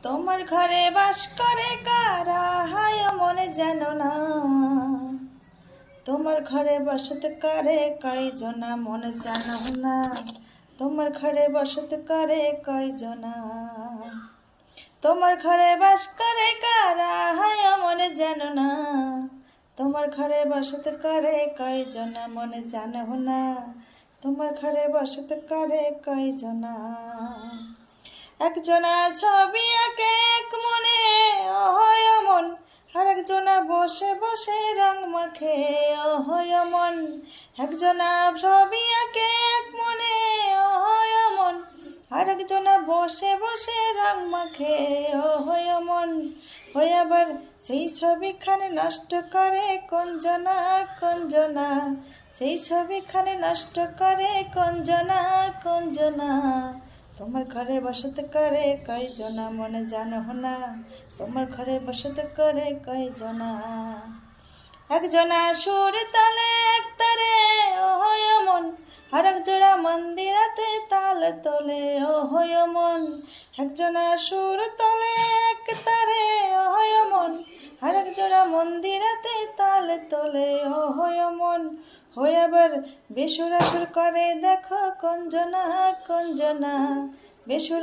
তোমার ঘরে বাস করে কারা হায় মনে জানো না। তোমার ঘরে বসত করে কয়জনা মনে জানো না। তোমার ঘরে বসত করে কয়জনা। তোমার ঘরে বাস করে কারা হায় মনে জানো না। তোমার ঘরে বসত করে কয়জনা মনে জানো না। তোমার ঘরে বসত করে কয়জনা। একজনা ছবি আঁকে এক মনে অহয় মন, আর একজনা বসে বসে রং মাখে অহয় মন। একজনা ছবি আঁকে এক মনে অহয় মন, আর একজনা বসে বসে রং মাখে অহয় মন। ওই আবার সেই ছবিখানে নষ্ট করে কোনজনা কোনজনা। সেই ছবিখানে নষ্ট করে কোনজনা কোনজনা। তোমার ঘরে বসত করে কয়জনা মনে জানো না। তোমার ঘরে বসত করে কয়জনা। একজনা সুর তালে এক তারে অহয় মন, আর একজনা মন্দিরাতে তাল তোলে অহয় মন। একজনা সুর তলে এক তারে অহয় মন, আর একজনা মন্দিরাতে তাল তোলে অহয় মন। হয়ে আবার বেসুরা সুর করে দেখো কোনজনা কোনজনা। বেসুরা